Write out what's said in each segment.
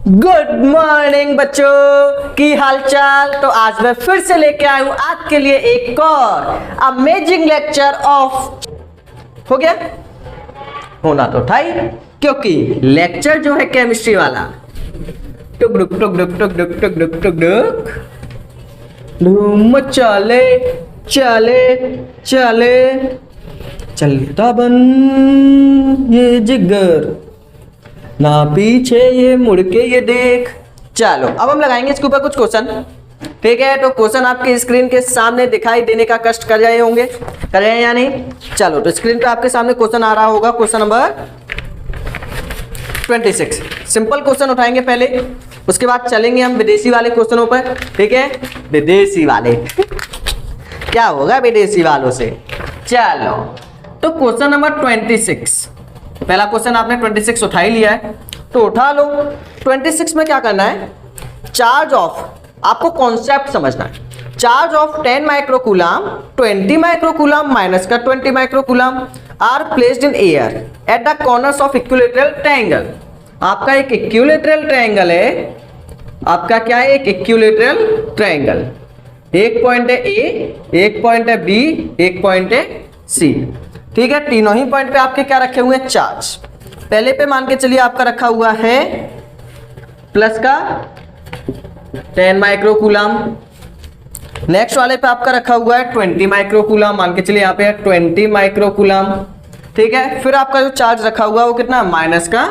Good morning बच्चों, की हालचाल। तो आज मैं फिर से लेके आया हूं आपके लिए एक और अमेजिंग लेक्चर ऑफ हो गया होना तो था ही, क्योंकि लेक्चर जो है केमिस्ट्री वाला टुक टुक टुक टुक टुक टुक टुक टुक टुक टुक धूम चले चले चले चलता बन ये जिगर ना पीछे ये मुड़ के ये देख। चलो अब हम लगाएंगे इसके ऊपर कुछ क्वेश्चन, ठीक है। तो क्वेश्चन आपके स्क्रीन के सामने दिखाई देने का कष्ट कर रहे होंगे, कर रहे हैं या नहीं। चलो तो स्क्रीन पे आपके सामने क्वेश्चन आ रहा होगा, क्वेश्चन नंबर 26। सिंपल क्वेश्चन उठाएंगे पहले, उसके बाद चलेंगे हम विदेशी वाले क्वेश्चनों पर, ठीक है। विदेशी वाले क्या होगा विदेशी वालों से। चलो तो क्वेश्चन नंबर 26, पहला क्वेश्चन आपने 26 उठा ही लिया है तो उठा लो। 26 में क्या करना है, चार्ज ऑफ, आपको कॉन्सेप्ट समझना है। Charge of 10 microcoulomb 20 microcoulomb minus का 20 microcoulomb are placed in air at the corners of equilateral triangle. आपका एक इक्विलेटरल ट्रायंगल है, आपका क्या है, एक इक्विलेटरल ट्रायंगल। एक पॉइंट है ए, एक पॉइंट है बी, एक पॉइंट है सी, ठीक है। तीनों ही पॉइंट पे आपके क्या रखे हुए हैं, चार्ज। पहले पे मान के चलिए आपका रखा हुआ है प्लस का 10 माइक्रोकूलम, नेक्स्ट वाले पे आपका रखा हुआ है 20 माइक्रोकूलम, मान के चलिए यहाँ पे 20 माइक्रोकूलम, ठीक है। फिर आपका जो चार्ज रखा हुआ है वो कितना, माइनस का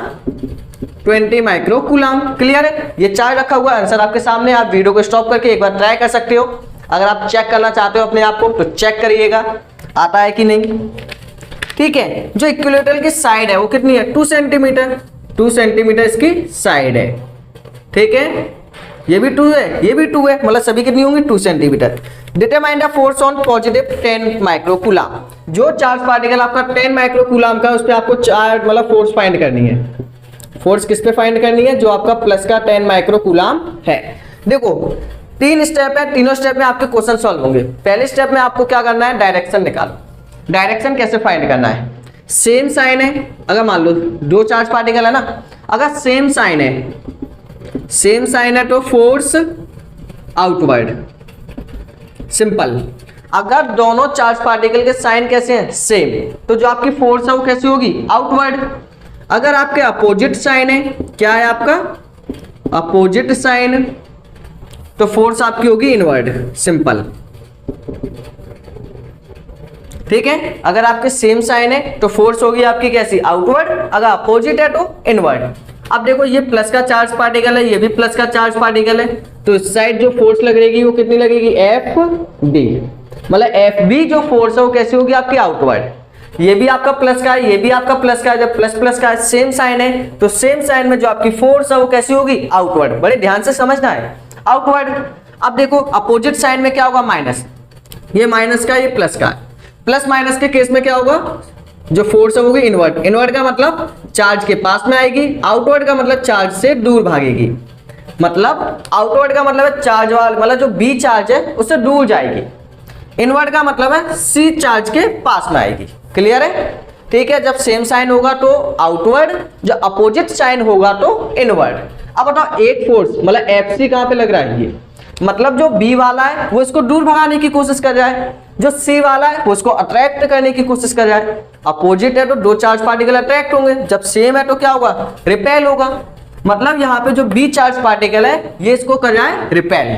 20 माइक्रोकूलम। क्लियर है, ये चार्ज रखा हुआ है। आंसर आपके सामने, आप वीडियो को स्टॉप करके एक बार ट्राई कर सकते हो। अगर आप चेक करना चाहते हो अपने आप को तो चेक करिएगा आता है कि नहीं, ठीक है। जो इक्विलेटरल की साइड है वो कितनी है, 2 सेंटीमीटर, 2 सेंटीमीटर इसकी साइड है, ठीक है। ये भी 2 है, ये भी 2 है, मतलब सभी कितनी होंगी, 2 centimetre. Determine the force on positive 10 microcoulomb. जो चार्ज पार्टिकल आपका 10 माइक्रोकूलम का, उस पर आपको चार्ज मतलब फोर्स फाइंड करनी है। फोर्स किस पे फाइंड करनी है, जो आपका प्लस का 10 माइक्रोकूलम है। देखो 3 स्टेप है, तीनों स्टेप में आपके क्वेश्चन सॉल्व होंगे। पहले स्टेप में आपको क्या करना है, डायरेक्शन निकालो। डायरेक्शन कैसे फाइंड करना है, सेम साइन है, अगर मान लो 2 चार्ज पार्टिकल है ना, अगर सेम साइन है, सेम साइन है तो फोर्स आउटवर्ड, सिंपल। अगर दोनों चार्ज पार्टिकल के साइन कैसे हैं, सेम, तो जो आपकी फोर्स है वो कैसी होगी, आउटवर्ड। अगर आपके अपोजिट साइन है, क्या है आपका अपोजिट साइन, तो फोर्स आपकी होगी इनवर्ड, सिंपल, ठीक है। अगर आपके सेम साइन है तो फोर्स होगी आपकी कैसी, आउटवर्ड। अगर अपोजिट है तो इनवर्ड। अब देखो ये प्लस का चार्ज पार्टिकल है, ये भी प्लस का चार्ज पार्टिकल है, तो इस साइड जो फोर्स लगेगी वो कितनी लगेगी, एफ बी, मतलब एफ बी जो फोर्स है वो कैसी होगी आपकी, आउटवर्ड। ये भी आपका प्लस का है, ये भी आपका प्लस का है, जब प्लस प्लस का सेम साइन है तो सेम साइन में जो आपकी फोर्स है वो कैसी होगी, आउटवर्ड। बड़े ध्यान से समझना है, आउटवर्ड। अब देखो अपोजिट साइन में क्या होगा, माइनस, ये माइनस का, ये प्लस का। प्लस माइनस के केस में क्या होगा, जो फोर्स है वो होगी इनवर्ट। इनवर्ट का मतलब चार्ज के पास में आएगी, आउटवर्ड का मतलब चार्ज से दूर भागेगी। मतलब आउटवर्ड का मतलब है चार्ज वाला, मतलब जो बी चार्ज है उससे दूर जाएगी। इनवर्ट का मतलब है सी चार्ज के पास में आएगी। क्लियर है, ठीक है। जब सेम साइन होगा तो आउटवर्ड, जो अपोजिट साइन होगा तो इनवर्ड। अब बताओ एक फोर्स मतलब एफ सी कहां पे लग रहा है, ये मतलब जो बी वाला है वो इसको दूर भगाने की कोशिश कर रहा है, जो सी वाला है वो इसको अट्रैक्ट करने की कोशिश कर रहा है। अपोजिट है तो 2 चार्ज पार्टिकल अट्रैक्ट होंगे, जब सेम है तो क्या होगा, रिपेल होगा। मतलब यहाँ पे जो बी चार्ज पार्टिकल है ये इसको कर रहा है रिपेल,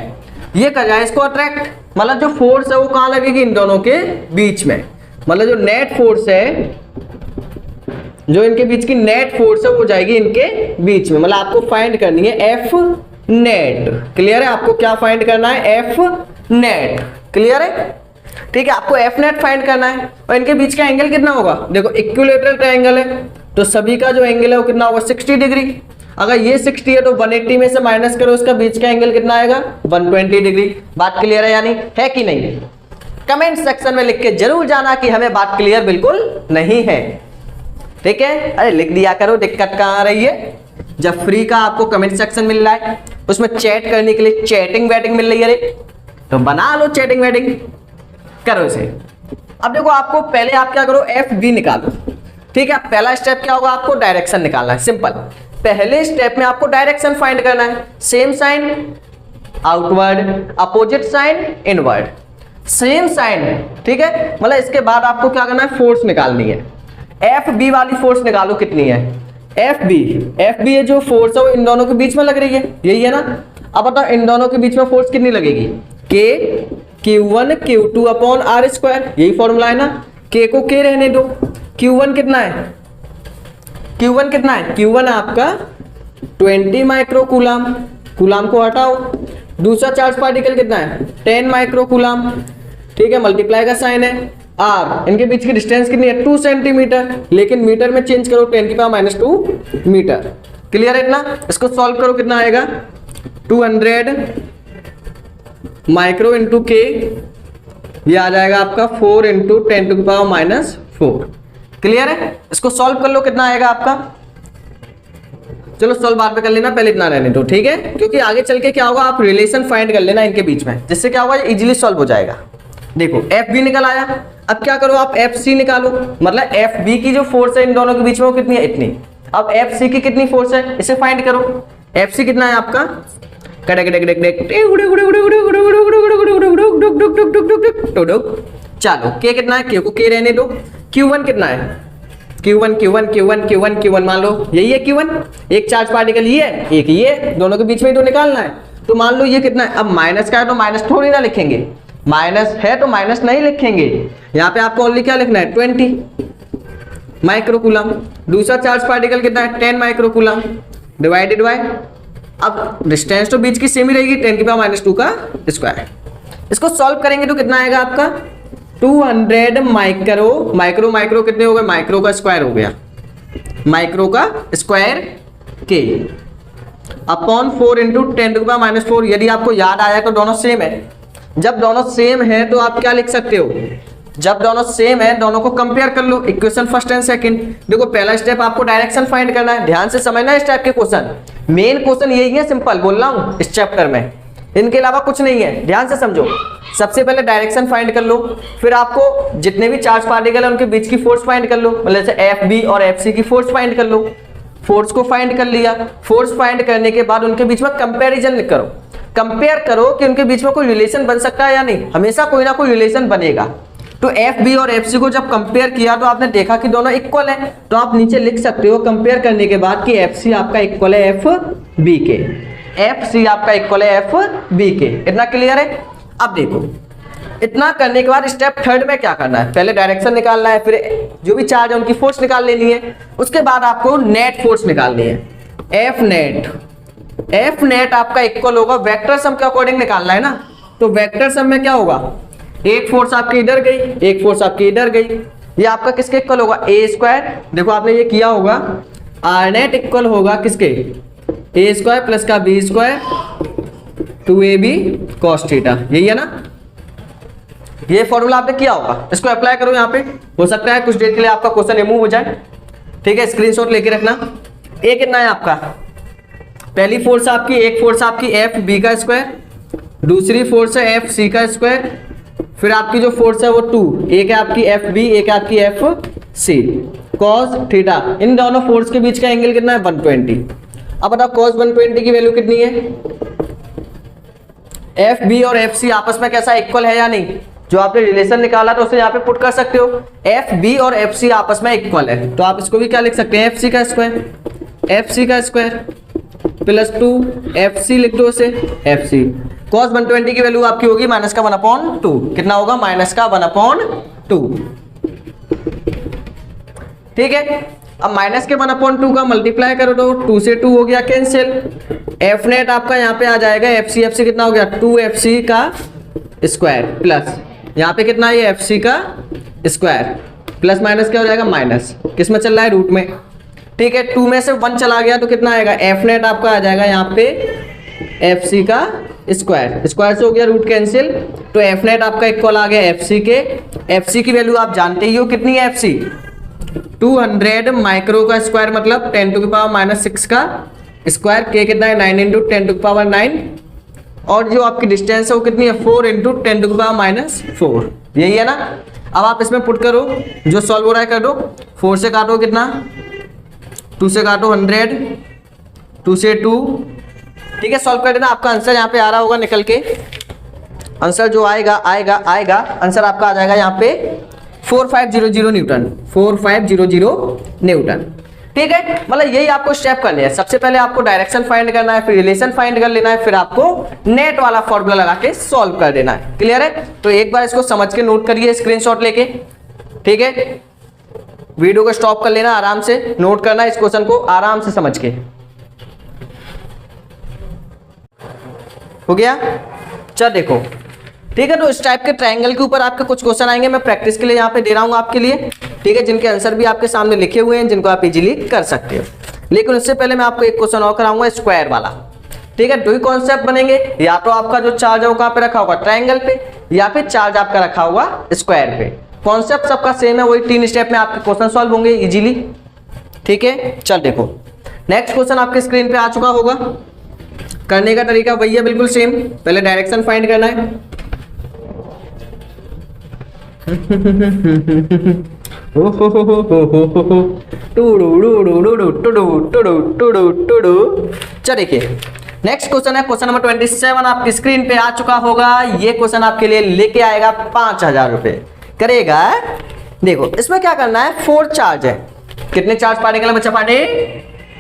ये कर रहा है इसको अट्रैक्ट। मतलब जो फोर्स है वो कहाँ लगेगी, इन दोनों के बीच में। मतलब जो नेट फोर्स है, जो इनके बीच की नेट फोर्स है वो जाएगी इनके बीच में। मतलब आपको फाइंड करनी है एफ नेट। क्लियर है, आपको क्या फाइंड करना है, एफ नेट। क्लियर है, ठीक है। आपको एफ नेट फाइंड करना है और इनके बीच का एंगल कितना होगा, देखो इक्विलेटरल ट्रायंगल है तो सभी का जो एंगल है वो कितना होगा, 60 डिग्री। अगर ये 60 है तो 180 में से माइनस करो, उसका बीच का एंगल कितना आएगा, 120 डिग्री। बात क्लियर है यानी, है कि नहीं। कमेंट सेक्शन में लिख के जरूर जाना कि हमें बात क्लियर बिल्कुल नहीं है, ठीक है। अरे लिख दिया करो, दिक्कत कहाँ आ रही है। जब फ्री का आपको कमेंट सेक्शन मिल रहा है, उसमें चैट करने के लिए चैटिंग वेटिंग मिल रही है, तो बना लो चैटिंग वेटिंग, करो इसे। अब देखो आपको पहले आप क्या करो, एफ बी निकालो, ठीक है। पहला स्टेप क्या होगा, आपको डायरेक्शन निकालना है, सिंपल। पहले स्टेप में आपको डायरेक्शन फाइंड करना है। Same sign outward, opposite sign inward, same sign, ठीक है। मतलब इसके बाद आपको क्या करना है, फोर्स निकालनी है। एफ बी वाली फोर्स निकालो कितनी है, एफ बी ये जो फोर्स है वो इन दोनों के बीच में लग रही है, यही है ना। अब बताओ इन दोनों के बीच में फोर्स कितनी लगेगी, K Q1 Q2 upon R square, यही फॉर्मूला है ना। के को के रहने दो, Q1 कितना है, Q1 कितना है, Q1 है आपका 20 माइक्रो कूलाम, कूलाम को हटाओ। दूसरा चार्ज पार्टिकल कितना है 10 माइक्रो कूलाम, ठीक है, मल्टीप्लाई का साइन है। आर, इनके बीच की डिस्टेंस कितनी है 2 सेंटीमीटर, लेकिन मीटर में चेंज करो 10⁻⁻² मीटर। क्लियर है इतना। इसको सॉल्व करो कितना आएगा 200 माइक्रो इंटू के, ये आ जाएगा आपका 4 इंटू 10⁻⁻4। क्लियर है। इसको सॉल्व कर लो कितना आएगा आपका, चलो सॉल्व बाद में कर लेना, पहले इतना रहने दो, ठीक है। क्योंकि आगे चल के क्या होगा, आप रिलेशन फाइंड कर लेना इनके बीच में, जिससे क्या होगा इजीली सॉल्व हो जाएगा। देखो एफ बी निकल आया, अब क्या करो आप एफ सी निकालो, मतलब एफ बी की जो फोर्स है इन दोनों के बीच में वो कितनी है, इतनी। अब एफ सी की कितनी फोर्स है, इसे फाइंड करो। एफ सी कितना है आपका, चलो के कितना है, के को के रहने दो। Q1 कितना है, Q1 मान लो यही है Q1, एक चार्ज पार्टिकल ये है, एक ये, दोनों के बीच में तो निकालना है। तो मान लो ये कितना है, अब माइनस का है तो माइनस थोड़ी ना लिखेंगे, माइनस है तो माइनस नहीं लिखेंगे, यहाँ पे आपको ओनली क्या लिखना है 20 माइक्रो कूलम। दूसरा चार्ज पार्टिकल कितना है 10 माइक्रो कूलम, डिवाइडेड बाय, अब डिस्टेंस तो बीच की सेम ही रहेगी 10⁻⁻² का स्क्वायर। इसको सॉल्व करेंगे तो कितना आएगा आपका 200 माइक्रो कितने हो गए, माइक्रो का स्क्वायर हो गया, माइक्रो का स्क्वायर के अपॉन 4 इंटू 10⁻⁻4। यदि आपको याद आया तो दोनों सेम है, जब दोनों सेम है तो आप क्या लिख सकते हो, जब दोनों सेम है दोनों को कंपेयर कर लो, इक्वेशन फर्स्ट एंड सेकंड। देखो पहला स्टेप आपको डायरेक्शन फाइंड करना है, ध्यान से समझना इस टाइप के क्वेश्चन, मेन क्वेश्चन यही है, सिंपल बोल रहा हूं इस चैप्टर में, इनके अलावा कुछ नहीं है, ध्यान से समझो। सबसे पहले डायरेक्शन फाइंड कर लो, फिर आपको जितने भी चार्ज पार्टिकल है उनके बीच की फोर्स फाइंड कर लो, मतलब जैसे एफ बी और एफ सी की फोर्स फाइंड कर लो। फोर्स को फाइंड कर लिया, फोर्स फाइंड करने के बाद उनके बीच में कंपैरिजन करो, कंपेयर करो कि उनके बीच में कोई रिलेशन बन सकता है या नहीं, हमेशा कोई ना कोई रिलेशन बनेगा। तो एफ बी और एफ सी को जब कंपेयर किया तो आपने देखा कि दोनों इक्वल है, तो आप नीचे लिख सकते हो कंपेयर करने के बाद कि एफ सी आपका इक्वल है एफ बी के, एफ सी आपका इक्वल है एफ बी के। इतना क्लियर है। अब देखो इतना करने के बाद स्टेप थर्ड में क्या करना है, पहले डायरेक्शन निकालना है, फिर जो भी चार्ज है उनकी फोर्स निकाल लेनी है, उसके बाद आपको नेट फोर्स निकालनी है, एफ नेट आपका इक्वल होगा, वेक्टर सम के अकॉर्डिंग निकालना है ना, तो वेक्टर सम में क्या होगा, एक फोर्स आपकी इधर गई, एक फोर्स आपकी इधर गई, ये आपका किसके इक्वल होगा ए स्क्वायर। देखो आपने ये किया होगा, आर नेट इक्वल होगा किसके, ए स्क्वायर प्लस का B square 2ab cos theta, यही है ना। ये फॉर्मूला आपने किया होगा, इसको अप्लाई करो यहाँ पे, हो सकता है कुछ देर के लिए आपका क्वेश्चन रिमूव हो जाए, ठीक है, स्क्रीनशॉट लेके रखना। ए कितना है आपका, पहली फोर्स आपकी, एक फोर्स आपकी एफ बी का स्क्वायर, दूसरी फोर्स है एफ सी का स्क्वायर, फिर आपकी जो फोर्स है वो 2, एक है आपकी एफ बी, एक है आपकी एफ सी, cos थीटा, इन दोनों फोर्स के बीच का एंगल कितना है 120। अब बताओ cos 120 की वैल्यू कितनी है, एफ बी और एफ सी आपस में कैसा इक्वल है या नहीं, जो आपने रिलेशन निकाला तो उसे यहाँ पे पुट कर सकते हो, एफ बी और एफ सी आपस में इक्वल है, तो आप इसको भी क्या लिख सकते हैं एफ सी का स्क्वायर प्लस 2 एफ सी लिख दो उसे, एफ सी cos 120 की वैल्यू आपकी होगी माइनस का 1/2, कितना होगा माइनस का 1/2, ठीक है। अब माइनस के 1/2 का मल्टीप्लाई करो तो 2 से 2 हो गया कैंसिल, एफ नेट आपका यहाँ पे आ जाएगा, एफ सी कितना हो गया 2fc का स्क्वायर प्लस यहाँ पे कितना है एफ सी का स्क्वायर, प्लस माइनस क्या हो जाएगा माइनस, किस में चल रहा है रूट में, ठीक है। 2 में से 1 चला गया तो कितना आएगा, एफ नेट आपका आ जाएगा यहाँ पे एफ सी का स्क्वायर से हो गया रूट कैंसिल, तो एफ नेट आपका इक्वल आ गया एफ सी के, एफ सी की वैल्यू आप जानते ही हो कितनी है एफ सी 200 माइक्रो का स्क्वायर मतलब 10⁻⁻6 का स्क्वायर, के कितना है 9 इंटू 10⁻9, और जो आपकी डिस्टेंस है वो कितनी है 4 इंटू 10⁻4, यही है ना। अब आप इसमें पुट करो, जो सॉल्व हो रहा है कर दो, 4 से काटो कितना, 2 से काटो 100 2 से 2, ठीक है, सॉल्व कर देना। आपका आंसर यहाँ पे आ रहा होगा निकल के, आंसर जो आएगा आंसर आपका आ जाएगा यहाँ पे 4500 न्यूटन, 4500 न्यूटन, ठीक है। मतलब यही आपको स्टेप करने हैं। सबसे पहले आपको डायरेक्शन फाइंड करना है, फिर रिलेशन फाइंड कर लेना है, फिर आपको नेट वाला फॉर्मूला लगा के सॉल्व कर देना है। क्लियर है? तो एक बार इसको समझ के नोट करिए स्क्रीनशॉट लेके, ठीक है। वीडियो को स्टॉप कर लेना, आराम से नोट करना इस क्वेश्चन को आराम से समझ के। हो गया? चल देखो, ठीक है। तो इस टाइप के ट्रायंगल के ऊपर आपके कुछ क्वेश्चन आएंगे, मैं प्रैक्टिस के लिए यहाँ पे दे रहा हूँ आपके लिए, ठीक है, जिनके आंसर भी आपके सामने लिखे हुए हैं, जिनको आप इजीली कर सकते हो। लेकिन उससे पहले मैं आपको एक क्वेश्चन और कराऊंगा स्क्वायर वाला, ठीक है। दो ही कॉन्सेप्ट बनेंगे, या तो आपका जो चार्ज है वो कहाँ पे रखा होगा, ट्रायंगल पे, या फिर चार्ज आपका रखा होगा स्क्वायर पे। कॉन्सेप्ट सबका सेम है, वही 3 स्टेप में आपके क्वेश्चन सॉल्व होंगे इजीली, ठीक है। चल देखो, नेक्स्ट क्वेश्चन आपके स्क्रीन पे आ चुका होगा। करने का तरीका वही है, बिल्कुल सेम। पहले डायरेक्शन फाइंड करना है। चल देखिए, नेक्स्ट क्वेश्चन है क्वेश्चन नंबर 27, आपकी स्क्रीन पे आ चुका होगा। ये क्वेश्चन आपके लिए लेके आएगा 5000 रुपए करेगा। देखो इसमें क्या करना है, 4 चार्ज है। कितने चार्ज पार्टिकल है बच्चा पार्टी?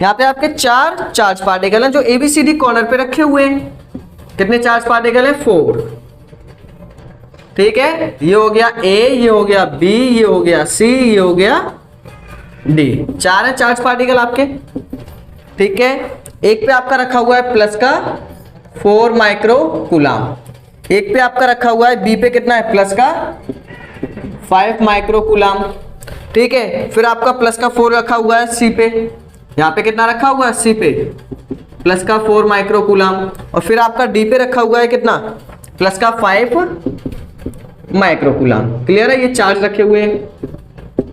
यहाँ पे आपके 4 चार्ज पार्टिकल हैं जो ABCD कॉर्नर पे रखे हुए हैं। कितने चार्ज पार्टिकल है? 4, ठीक है। ये हो गया A, ये हो गया B, ये हो गया C, ये हो गया D। 4 है चार्ज पार्टिकल आपके, ठीक है। एक पे आपका रखा हुआ है प्लस का 4 माइक्रो कूलम, एक पे आपका रखा हुआ है B पे कितना है, प्लस का 5 माइक्रो कूलम, ठीक है। फिर आपका प्लस का 4 रखा हुआ है C पे, यहाँ पे कितना रखा हुआ है C पे, प्लस का 4 माइक्रो कूलम, और फिर आपका D पे रखा हुआ है कितना, प्लस का 5 माइक्रो कूलम। क्लियर है? ये चार्ज रखे हुए हैं,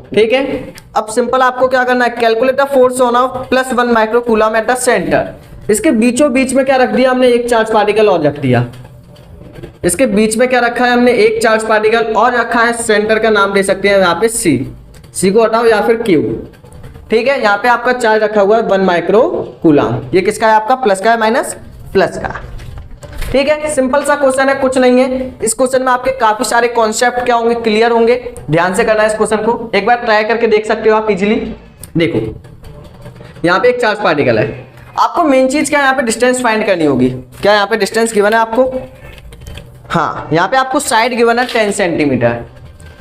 ठीक है। अब सिंपल आपको क्या करना है, calculate the force on off +1 micro coulomb at the centre. इसके बीचों बीच में क्या रख दिया हमने, एक चार्ज पार्टिकल और रख दिया। इसके बीच में क्या रखा है हमने, एक चार्ज पार्टिकल और रखा है। सेंटर का नाम दे सकते हैं यहाँ पे C को हटाओ या फिर Q, ठीक है। यहाँ पे आपका चार्ज रखा हुआ है 1 माइक्रो कूलम। ये किसका है आपका, प्लस का है माइनस प्लस का, ठीक है। सिंपल सा क्वेश्चन है, कुछ नहीं है। इस क्वेश्चन में आपके काफी सारे कॉन्सेप्ट क्या होंगे, क्लियर होंगे। ध्यान से करना है इस क्वेश्चन को, एक बार ट्राई करके देख सकते हो आप इजीली। देखो यहाँ पे एक चार्ज पार्टिकल है, आपको मेन चीज क्या है, यहाँ पे डिस्टेंस फाइंड करनी होगी। क्या यहाँ पे डिस्टेंस गिवन है आपको? हाँ, यहाँ पे आपको साइड गिवन है 10 सेंटीमीटर।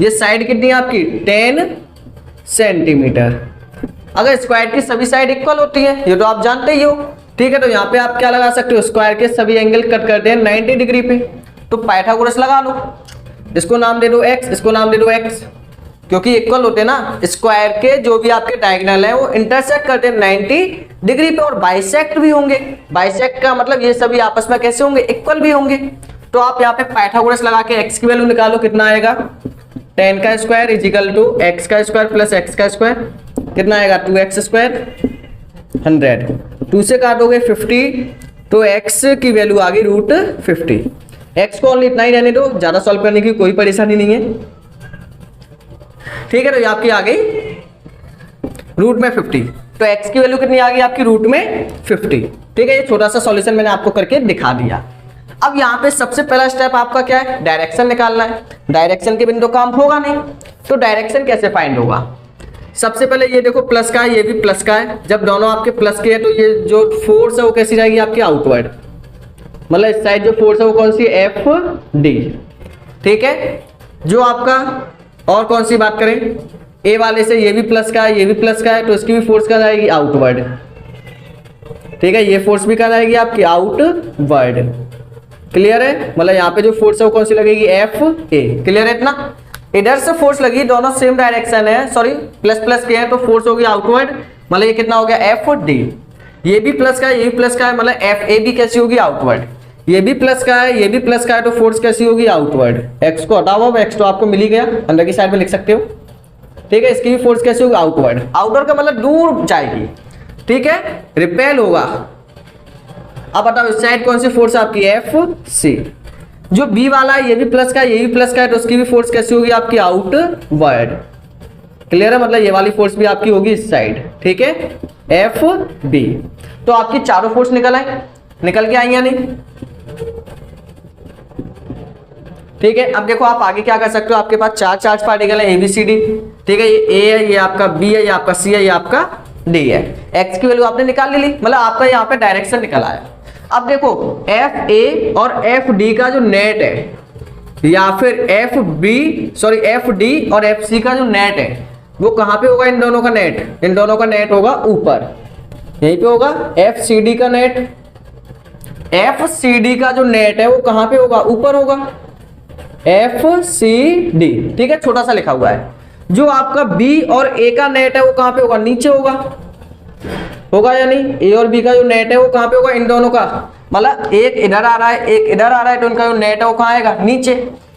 ये साइड कितनी है आपकी, 10 सेंटीमीटर। अगर स्क्वायर की सभी साइड इक्वल होती है, ये तो आप जानते ही हो, ठीक है। तो यहाँ पे आप क्या लगा सकते हो, स्क्वायर के सभी एंगल कट करते हैं 90 डिग्री पे, तो पाइथागोरस लगा लो। इसको नाम दे दो x, इसको नाम दे दो x, क्योंकि इक्वल होते हैं ना। स्क्वायर के जो भी आपके डायगोनल है वो इंटरसेक्ट करते हैं 90 डिग्री पे, और बाइसेक्ट भी होंगे। बाइसेक्ट का मतलब ये सभी आपस में कैसे होंगे, इक्वल भी होंगे। तो आप यहाँ पे पाइथागोरस लगा के x की वैल्यू निकालो, कितना आएगा, 10 का स्क्वायर इजिकल टू x का स्क्वायर प्लस x का स्क्वायर, कितना आएगा 2x स्क्वायर 100। 2 से काटोगे 50, तो x की वैल्यू आ गई √50। x को ओनली इतना ही रहने दो, ज्यादा सॉल्व करने की कोई परेशानी नहीं है, ठीक है। तो ये आपकी आ गई रूट में 50, तो x की वैल्यू कितनी आ गई आपकी, रूट में 50, ठीक है। ये छोटा सा सॉल्यूशन मैंने आपको करके दिखा दिया। अब यहाँ पे सबसे पहला स्टेप आपका क्या है, डायरेक्शन निकालना है। डायरेक्शन के बिना तो काम होगा नहीं, तो डायरेक्शन कैसे फाइंड होगा। सबसे पहले ये देखो प्लस का है, ये भी प्लस का है। जब दोनों आपके प्लस के हैं तो ये जो फोर्स है वो कैसी जाएगी आपकी, आउटवर्ड। मतलब इस साइड जो फोर्स है वो कौन सी, FD, ठीक है। जो आपका और कौन सी बात करें, ए वाले से ये भी प्लस का है, ये भी प्लस का है, तो इसकी भी फोर्स कहाँ जाएगी, आउटवर्ड, ठीक है। ये फोर्स भी कहाँ जाएगी आपकी, आउटवर्ड। क्लियर है? मतलब यहाँ पे जो फोर्स है वो कौन सी लगेगी, FA। क्लियर है इतना? इधर से फोर्स लगी, दोनों सेम डायरेक्शन है, सॉरी प्लस प्लस के हैं, तो फोर्स होगी आउटवर्ड। मतलब ये कितना हो गया, FD। ये भी प्लस का है, ये भी प्लस का है, मतलब FAB कैसी होगी, आउटवर्ड। ये भी प्लस का है, ये भी प्लस का है, तो फोर्स कैसी होगी, आउटवर्ड। x को हटाओ, अब x तो आपको मिल ही गया, अंदर की साइड में लिख सकते हो, ठीक है। इसकी भी फोर्स कैसी होगी, आउटवर्ड। आउटवर्ड का मतलब दूर जाएगी, ठीक है, रिपेल होगा। अब बताओ इस साइड कौन सी फोर्स आपकी, FC। जो B वाला है ये भी प्लस का है, ये भी प्लस का है, तो उसकी भी फोर्स कैसी होगी आपकी, आउटवर्ड। क्लियर है? मतलब ये वाली फोर्स भी आपकी होगी इस साइड, ठीक है। F B. तो आपकी चारों फोर्स निकल आए, निकल के आई या नहीं? ठीक है, अब देखो आप आगे क्या कर सकते हो, आपके पास चार चार्ज पार्टिकल है ABCD, ठीक है, ये A है, ये आपका B है, ये आपका C है, ये आपका D है। X की वैल्यू आपने निकाल ली, मतलब आपका यहाँ पे डायरेक्शन निकल आया। अब देखो FA और FD का जो नेट है या फिर FD और FC का जो नेट है वो कहाँ पे होगा? इन दोनों का नेट, इन दोनों का नेट होगा ऊपर, यहीं पे होगा। FCD का नेट, FCD का जो नेट है वो कहाँ पे होगा? ऊपर होगा, FCD, ठीक है, छोटा सा लिखा हुआ है। जो आपका B और A का नेट है वो कहाँ पे होगा? नीचे होगा, होगा या नहीं? A और B का जो नेट है वो कहाँ पे होगा? इन दोनों का, मतलब एक इधर आ रहा है, एक इधर आ रहा है, तो इनका जो नेट है वो कहाँ आएगा? नीचे।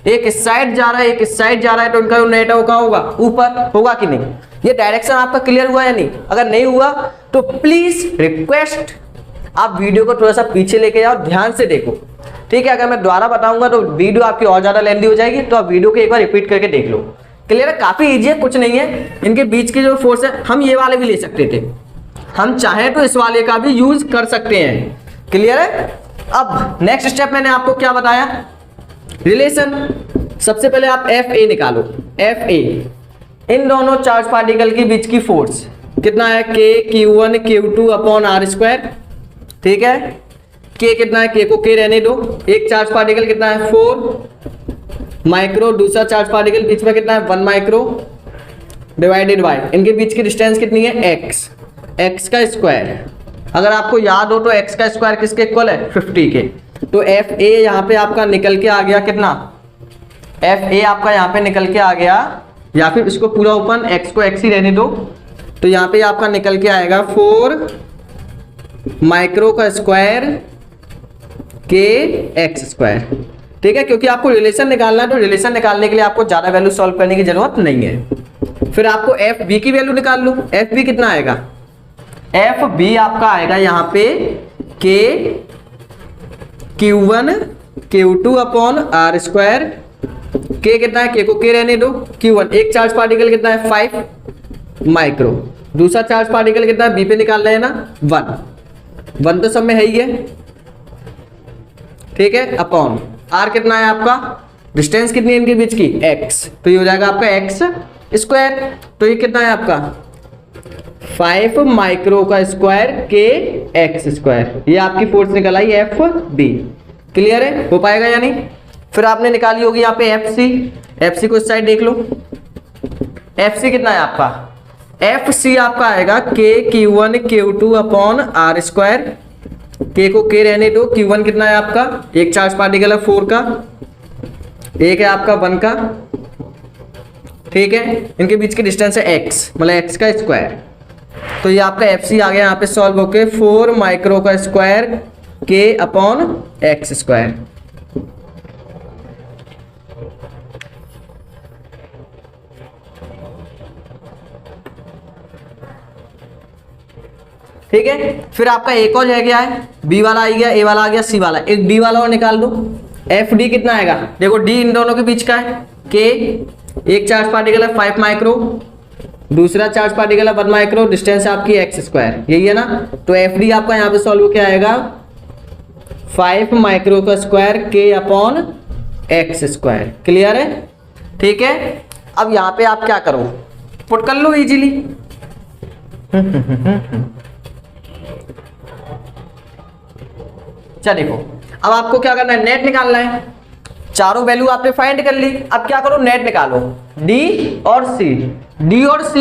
एक इस साइड जा रहा है, एक इस साइड जा रहा है, तो इनका जो नेट है वो कहाँ होगा? ऊपर, होगा कि नहीं? ये डायरेक्शन आपका क्लियर हुआ या नहीं? अगर नहीं हुआ तो प्लीज रिक्वेस्ट आप वीडियो को थोड़ा सा पीछे लेके जाओ, ध्यान से देखो, ठीक है। अगर मैं दोबारा बताऊंगा तो वीडियो आपकी और ज्यादा लेंथी हो जाएगी, तो आप वीडियो को एक बार रिपीट करके देख लो। क्लियर है? काफी इजी है, कुछ नहीं है। इनके बीच की जो फोर्स है, हम ये वाले भी ले सकते थे, हम चाहें तो इस वाले का भी यूज कर सकते हैं। क्लियर है? अब नेक्स्ट स्टेप मैंने आपको क्या बताया? रिलेशन। सबसे पहले आप FA निकालो। FA, इन दोनों चार्ज पार्टिकल के बीच की फोर्स कितना है? Q1 Q2 upon R square, ठीक है। K कितना है? K को K रहने दो। एक चार्ज पार्टिकल कितना है? 4 माइक्रो, दूसरा चार्ज पार्टिकल बीच में कितना है? 1 माइक्रो, डिवाइडेड बाय इनके बीच की डिस्टेंस कितनी है? x का स्क्वायर। अगर आपको याद हो तो x का स्क्वायर किसके इक्वल है? 50 के। तो FA यहाँ पे आपका निकल के आ गया कितना? FA आपका यहाँ पे निकल के आ गया, या फिर इसको पूरा ओपन, x को x ही रहने दो, तो यहाँ पे आपका निकल के आएगा 4 माइक्रो का स्क्वायर के x स्क्वायर, ठीक है। क्योंकि आपको रिलेशन निकालना है, तो रिलेशन निकालने के लिए आपको ज्यादा वैल्यू सॉल्व करने की जरूरत नहीं है। फिर आपको FB की वैल्यू निकाल लो। FB कितना आएगा? FB आपका आएगा यहाँ पे Q1 Q2 upon R square. K कितना है? K को K रहने दो। Q1, एक चार्ज पार्टिकल कितना है? 5 माइक्रो, दूसरा चार्ज पार्टिकल कितना है? B पे निकाल रहे हैं ना, 1 तो सब में है ही है, ठीक है। अपॉन R कितना है आपका? डिस्टेंस कितनी है इनके बीच की? x, तो ये हो जाएगा आपका x स्क्वायर। तो ये कितना है आपका? 5 माइक्रो का स्क्वायर के x स्क्वायर। ये आपकी फोर्स निकल आई FB। क्लियर है? हो पाएगा या नहीं? फिर आपने निकाली होगी यहाँ पे FC को इस साइड देख लो। FC कितना है आपका? FC आपका आएगा Q1 Q2 upon R square. K को K रहने दो। Q1 कितना है आपका? एक चार्ज पार्टिकल है 4 का, एक है आपका 1 का, ठीक है। इनके बीच की डिस्टेंस है x, मतलब x का स्क्वायर। तो ये आपका FC आ गया यहाँ पे सॉल्व होके 4 माइक्रो का square K upon x square. ठीक है। फिर आपका एक और रह गया है, B वाला आ गया, A वाला आ गया, C वाला, एक D वाला और निकाल दो। FD कितना आएगा? देखो D इन दोनों के बीच का है, K, एक चार्ज पार्टिकल है 5 माइक्रो, दूसरा चार्ज पार्टिकल है 1 माइक्रो, डिस्टेंस आपकी x स्क्वायर, यही है ना। तो FD आपका यहाँ पे सॉल्व क्या आएगा? 5 माइक्रो का square K upon x square. Clear है? ठीक है। अब यहाँ पे आप क्या करो, पुट कर लो इजीली। चल देखो, अब आपको क्या करना है? नेट निकालना है। चारों वैल्यू आपने फाइंड कर ली, अब क्या करो? नेट निकालो। D और C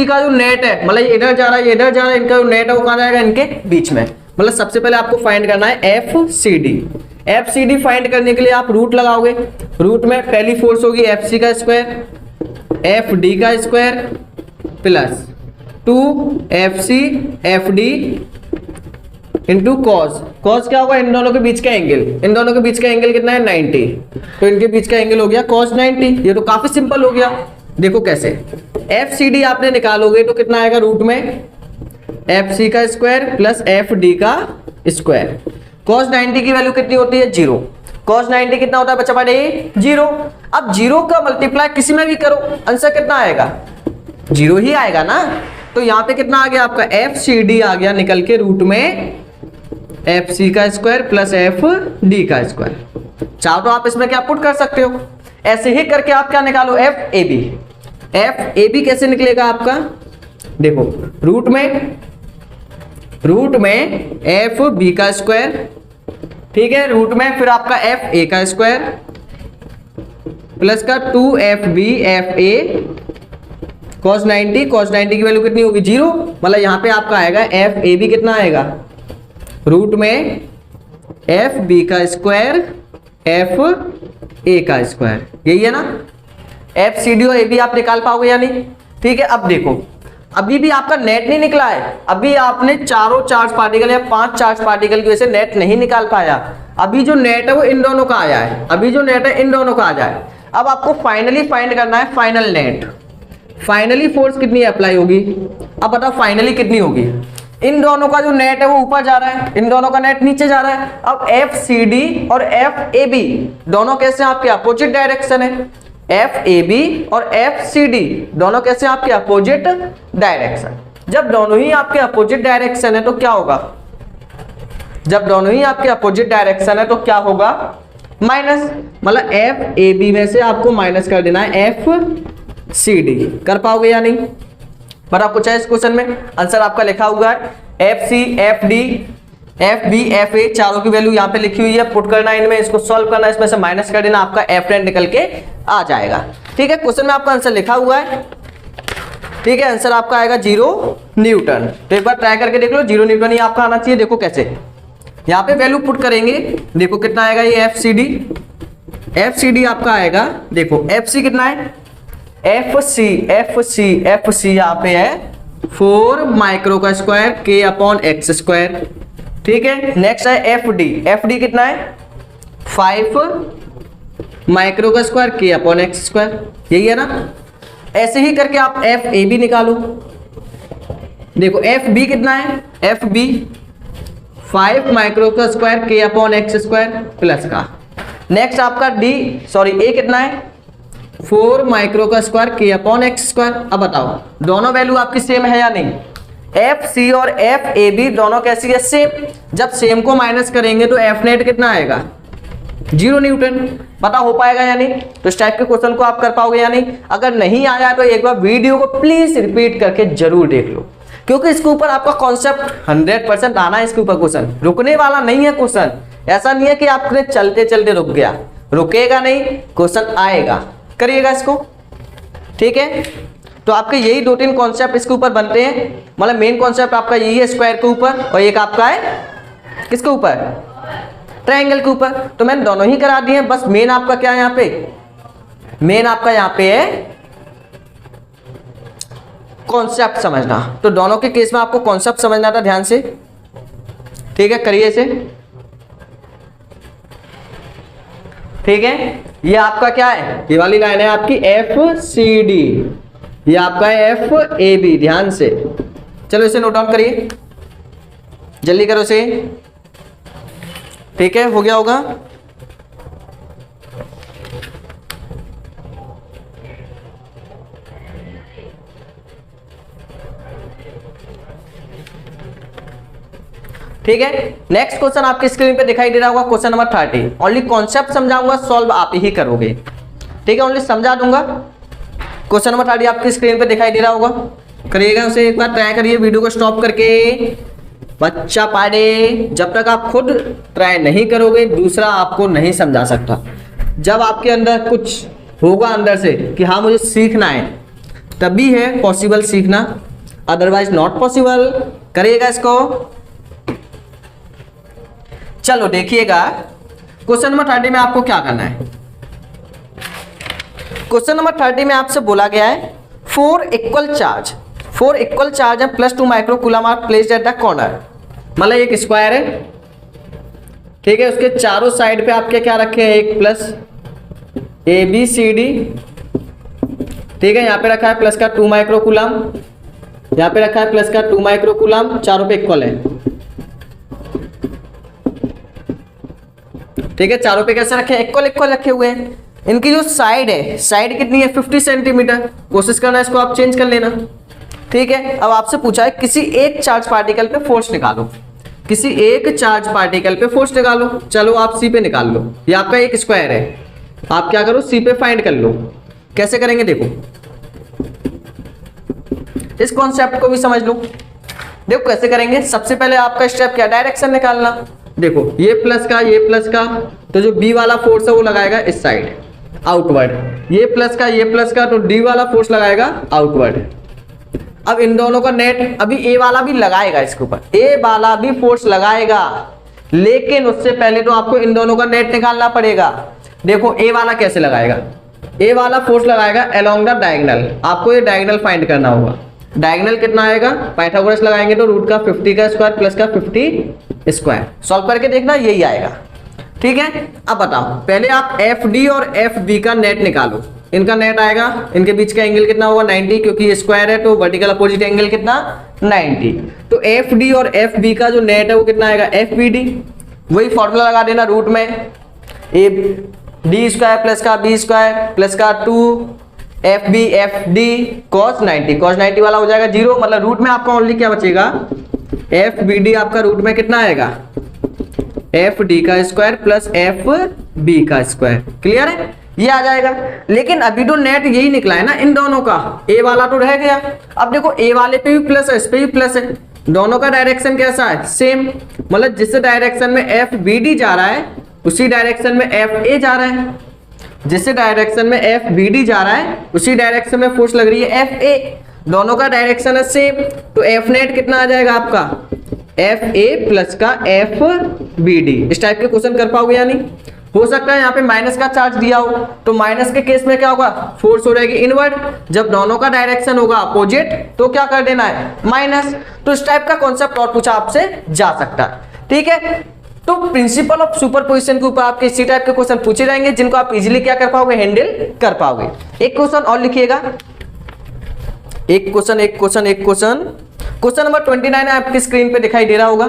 का जो नेट है, मतलब इधर जा रहा है, इधर जा रहा है, इनका जो नेट है वो कहाँ जाएगा? इनके बीच में। मतलब सबसे पहले आपको फाइंड करना है FCD फाइंड करने के लिए आप रूट लगाओगे। रूट में पहली फोर्स होगी FC का स्क्वायर, FD का square plus 2FC FD into cos क्या होगा? इन दोनों के बीच का एंगल, इन दोनों के बीच का एंगल कितना है? 90। तो इनके बीच का एंगल हो गया cos 90। ये तो काफी सिंपल हो गया। देखो कैसे, FCD आपने निकालोगे तो कितना आएगा? रूट में FC का स्क्वायर प्लस FD का स्क्वायर। cos 90 की वैल्यू कितनी होती है? 0। cos 90 कितना होता है बच्चा पढ़े? 0। अब 0 का मल्टीप्लाई किसी में भी करो, आंसर कितना आएगा? 0 ही आएगा ना। तो यहाँ पे कितना आ गया आपका एफ सी डी आ गया निकल के रूट में एफ सी का स्क्वायर प्लस एफ डी का स्क्वायर। चाहो तो आप इसमें क्या पुट कर सकते हो, ऐसे ही करके आप क्या निकालो F A B. F A B कैसे निकलेगा आपका, देखो रूट में एफ बी का स्क्वायर, ठीक है, रूट में फिर आपका एफ ए का स्क्वायर प्लस का 2 F B F A cos 90 की वैल्यू कितनी होगी 0, मतलब यहां पे आपका आएगा एफ ए बी कितना आएगा रूट में एफ बी का स्क्वायर एफ ए का स्क्वायर, यही है ना। एफ सी डी और ए बी आप निकाल पाओगे या नहीं, ठीक है। अब देखो अभी भी आपका नेट नहीं निकला है, अभी आपने चारों चार्ज पार्टिकल या 5 चार्ज पार्टिकल की वजह से नेट नहीं निकाल पाया। अभी जो नेट है वो इन दोनों का आया है, अभी जो नेट है इन दोनों का आ जाए। अब आपको फाइनली फाइंड करना है फाइनल नेट, फाइनली फोर्स कितनी अप्लाई होगी। अब बताओ फाइनली कितनी होगी, इन दोनों का जो नेट है वो ऊपर जा रहा है, इन दोनों का नेट नीचे जा रहा है। अब एफ सी डी और एफ ए बी दोनों कैसे आपके अपोजिट डायरेक्शन है, एफ ए बी और एफ सी डी दोनों कैसे आपके अपोजिट डायरेक्शन। जब दोनों ही आपके अपोजिट डायरेक्शन है तो क्या होगा, जब दोनों ही आपके अपोजिट डायरेक्शन है तो क्या होगा माइनस, मतलब एफ ए बी में से आपको माइनस कर देना है एफ सी डी। कर पाओगे या नहीं, बड़ा कुछ है इस क्वेश्चन में। आंसर आपका लिखा हुआ है F C F D F B F A, चारों की वैल्यू यहाँ पे लिखी हुई है, पुट करना इनमें, इसको सॉल्व करना, इसमें से माइनस कर देना, आपका एफ नेट निकल के आ जाएगा। ठीक है, क्वेश्चन में आपका आंसर लिखा हुआ है, ठीक है। आंसर आपका आएगा 0 न्यूटन। तो एक बार ट्राई करके देख लो, 0 न्यूटन ही आपका आना चाहिए। देखो कैसे, यहाँ पे वैल्यू पुट करेंगे, देखो कितना आएगा ये एफ सी डी आपका आएगा, देखो एफ सी कितना है एफ सी यहाँ पे है 4 माइक्रो का स्क्वायर के अपॉन एक्स स्क्वायर, ठीक है। नेक्स्ट है एफ डी कितना है 5 माइक्रो का स्क्वायर के अपॉन एक्स स्क्वायर, यही है ना। ऐसे ही करके आप एफ ए बी निकालो, देखो एफ बी कितना है एफ बी 5 माइक्रो का स्क्वायर के अपॉन एक्स स्क्वायर प्लस का। नेक्स्ट आपका ए कितना है 4 माइक्रो का स्क्वायर के अपॉन एक्स स्क्वायर। अब बताओ दोनों वैल्यू आपकी सेम है या नहीं, एफ सी और एफ ए बी दोनों कैसी है सेम। जब सेम को माइनस करेंगे तो एफ नेट कितना आएगा 0 न्यूटन। पता हो पाएगा या नहीं, तो इस टाइप के क्वेश्चन को आप कर पाओगे या नहीं। अगर नहीं आया तो एक बार वीडियो को प्लीज रिपीट करके जरूर देख लो, क्योंकि इसके ऊपर आपका कॉन्सेप्ट 100% आना है। इसके ऊपर क्वेश्चन रुकने वाला नहीं है, क्वेश्चन ऐसा नहीं है कि आपने चलते चलते रुक गया, रुकेगा नहीं, क्वेश्चन आएगा, करिएगा इसको, ठीक है। तो आपके यही 2-3 कॉन्सेप्ट इसके ऊपर बनते हैं, मतलब मेन कॉन्सेप्ट आपका यही है स्क्वायर के ऊपर, और एक आपका है किसके ऊपर ट्रायंगल के ऊपर। तो मैंने दोनों ही करा दिए, बस मेन आपका क्या है यहाँ पे, मेन आपका यहाँ पे है कॉन्सेप्ट समझना। तो दोनों के केस में आपको कॉन्सेप्ट समझना था ध्यान से, ठीक है। करिए इसे, ठीक है। ये आपका क्या है, ये वाली लाइन है आपकी एफ सी डी, ये आपका है एफ ए बी, ध्यान से। चलो इसे नोट डाउन करिए, जल्दी करो इसे, ठीक है। हो गया होगा, ठीक है। नेक्स्ट क्वेश्चन आपकी स्क्रीन पे दिखाई दे रहा होगा, क्वेश्चन नंबर 30। ओनली कॉन्सेप्ट समझाऊंगा, सॉल्व आप ही करोगे, ठीक है। ओनली समझा दूंगा। क्वेश्चन नंबर 30 आपकी स्क्रीन पे दिखाई दे रहा होगा, करिएगा उसे एक बार, ट्राई करिए वीडियो को स्टॉप करके। बच्चा पाड़े, जब तक आप खुद ट्राई नहीं करोगे दूसरा आपको नहीं समझा सकता। जब आपके अंदर कुछ होगा अंदर से कि हाँ मुझे सीखना है, तभी है पॉसिबल सीखना, अदरवाइज नॉट पॉसिबल। करिएगा इसको। चलो देखिएगा, क्वेश्चन नंबर 30 में आपको क्या करना है। क्वेश्चन नंबर 30 में आपसे बोला गया है 4 इक्वल चार्ज है +2 micro coulomb are placed at the corner, मतलब एक स्क्वायर है, ठीक है। उसके चारों साइड पे आपके क्या रखे हैं, एक plus A B C D, ठीक है। यहाँ पे रखा है प्लस का 2 माइक्रो कूलम, यहाँ पे रखा है प्लस का 2 माइक्रो कूलम, चारों पे इक्वल है, ठीक है। चारों पे कैसे रखे, इक्वल रखे हुए हैं। इनकी जो साइड है, साइड कितनी है 50 सेंटीमीटर। कोशिश करना इसको आप चेंज कर लेना, ठीक है। अब आपसे पूछा है किसी एक चार्ज पार्टिकल पे फोर्स निकालो, किसी एक चार्ज पार्टिकल पे फोर्स निकालो। चलो आप सी पे निकाल लो, ये आपका एक स्क्वायर है, आप क्या करो सी पे फाइंड कर लो। कैसे करेंगे देखो, इस कॉन्सेप्ट को भी समझ लो। देखो कैसे करेंगे, सबसे पहले आपका स्टेप क्या, डायरेक्शन निकालना। देखो ये प्लस का ये प्लस का, तो जो बी वाला फोर्स है वो लगाएगा इस साइड आउटवर्ड, ये प्लस का तो डी वाला फोर्स लगाएगा आउटवर्ड। अब इन दोनों का नेट, अभी ए वाला भी लगाएगा इसके ऊपर, ए वाला भी फोर्स लगाएगा, लेकिन उससे पहले तो आपको इन दोनों का नेट निकालना पड़ेगा। देखो ए वाला कैसे लगाएगा, ए वाला फोर्स लगाएगा अलोंग द डायगोनल, आपको ये डायगोनल फाइंड करना होगा। डायगोनल कितना आएगा, पाइथागोरस लगाएंगे तो रूट का 50 का स्क्वायर प्लस का 50 स्क्वायर, सॉल्व करके देखना यही आएगा। ठीक है, अब बताओ पहले आप एफ डी और एफ बी का नेट निकालो। इनका नेट आएगा, इनके बीच का एंगल कितना होगा 90, क्योंकि ये स्क्वायर है तो वर्टिकल अपोजिट एंगल कितना 90। तो एफ डी और एफ बी का जो नेट है वो कितना आएगा एफ बी डी, वही फॉर्मूला लगा देना रूट में, ए डी स्क्वायर प्लस का बी स्क्वायर प्लस का 2 F B F D cos 90 वाला हो जाएगा 0, मतलब रूट में आपका ओनली क्या बचेगा एफ बी डी, आपका रूट में कितना आएगा एफ डी का स्क्वायर प्लस एफ बी का स्क्वायर। क्लियर है, ये आ जाएगा। लेकिन अभी तो नेट यही निकला है ना इन दोनों का, ए वाला तो रह गया। अब देखो ए वाले पे भी प्लस है, इस पे भी प्लस है, दोनों का डायरेक्शन कैसा है सेम, मतलब जिस डायरेक्शन में एफ बी डी जा रहा है उसी डायरेक्शन में एफ ए जा रहा है, जिस डायरेक्शन में एफ बी डी जा रहा है उसी डायरेक्शन में फोर्स लग रही है एफ ए, दोनों का डायरेक्शन है सेम। तो एफ नेट कितना आ जाएगा आपका एफ ए प्लस का एफ बी डी। इस टाइप के क्वेश्चन कर पाओगे या नहीं? हो सकता है यहाँ पे माइनस का चार्ज दिया हो, तो माइनस के केस में क्या होगा फोर्स हो जाएगी इनवर्ड, जब दोनों का डायरेक्शन होगा अपोजिट तो क्या कर देना है माइनस। तो इस टाइप का कॉन्सेप्ट और पूछा आपसे जा सकता है। ठीक है, तो प्रिंसिपल ऑफ सुपरपोजिशन के ऊपर आपके इसी टाइप के क्वेश्चन पूछे जाएंगे जिनको आप इजीली क्या कर पाओगे हैंडल कर पाओगे। एक क्वेश्चन और लिखिएगा, एक क्वेश्चन नंबर 29 आपकी स्क्रीन पे दिखाई दे रहा होगा।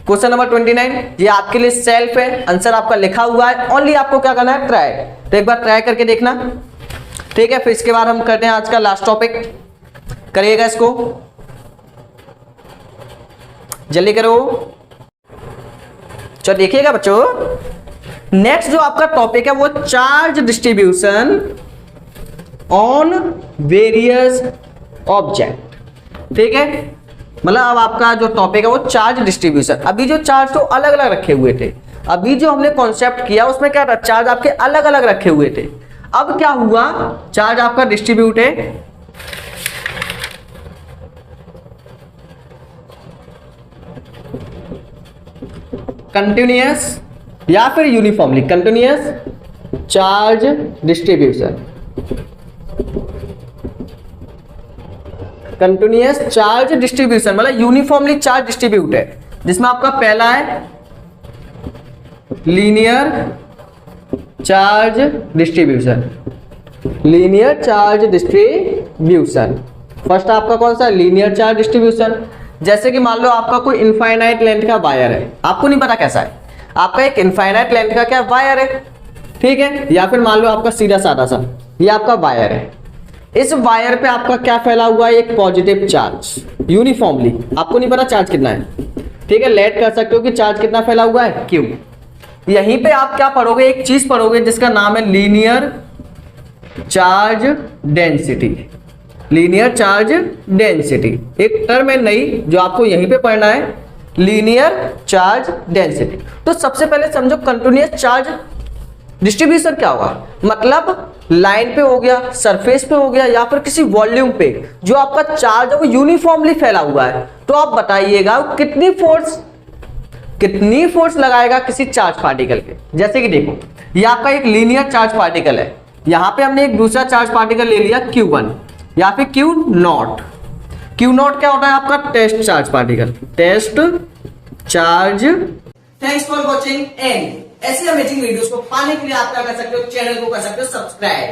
क्वेश्चन नंबर 29 ये आपके लिए सेल्फ है, आंसर आपका लिखा हुआ है, ओनली आपको क्या करना है ट्राई, तो एक बार ट्राई करके देखना। ठीक है, फिर इसके बाद हम करते हैं आज का लास्ट टॉपिक, करिएगा इसको जल्दी करो। चलो देखिएगा बच्चों, नेक्स्ट जो आपका टॉपिक है वो charge distribution on various object. ठीक है, मतलब अब आपका जो टॉपिक है वो चार्ज डिस्ट्रीब्यूशन। अभी जो चार्ज तो अलग अलग रखे हुए थे, अभी जो हमने कॉन्सेप्ट किया उसमें क्या था चार्ज आपके अलग अलग रखे हुए थे। अब क्या हुआ, चार्ज आपका डिस्ट्रीब्यूट है, कंटिन्यूअस या फिर uniformly, continuous charge distribution, continuous charge distribution मतलब यूनिफॉर्मली चार्ज डिस्ट्रीब्यूट है, जिसमें आपका पहला है linear charge distribution, linear charge distribution. First आपका कौन सा लीनियर चार्ज डिस्ट्रीब्यूशन, जैसे कि मान लो आपका कोई इनफाइनाइट लेंथ का वायर है, आपको नहीं पता कैसा है, आपका एक इनफाइनाइट लेंथ का क्या वायर है, ठीक है, या फिर मान लो आपका सीधा साधा सा ये आपका वायर है, इस वायर पे आपका क्या फैला हुआ है एक पॉजिटिव चार्ज यूनिफॉर्मली, आपको नहीं पता चार्ज कितना है, ठीक है, लेट कर सकते हो कि चार्ज कितना फैला हुआ है क्यों। यहीं पे आप क्या पढ़ोगे, एक चीज पढ़ोगे जिसका नाम है linear charge density, linear charge density एक टर्म है नई जो आपको यहीं पे पढ़ना है, लीनियर चार्ज डेंसिटी। तो सबसे पहले समझो कंटिन्यूअस चार्ज डिस्ट्रीब्यूशन क्या होगा, मतलब लाइन पे हो गया, सरफेस पे हो गया, या फिर किसी वॉल्यूम पे जो आपका चार्ज है वो यूनिफॉर्मली फैला हुआ है। तो आप बताइएगा कितनी फोर्स लगाएगा किसी चार्ज पार्टिकल पे। जैसे कि देखो ये आपका एक लीनियर चार्ज पार्टिकल है, यहां पे हमने एक दूसरा चार्ज पार्टिकल ले लिया Q1 या फिर Q0। Q0 क्या होता है आपका test charge particle, test charge. Thanks for watching and ऐसी अमेजिंग वीडियोस को पाने के लिए आप क्या कर सकते हो, चैनल को कर सकते हो सब्सक्राइब।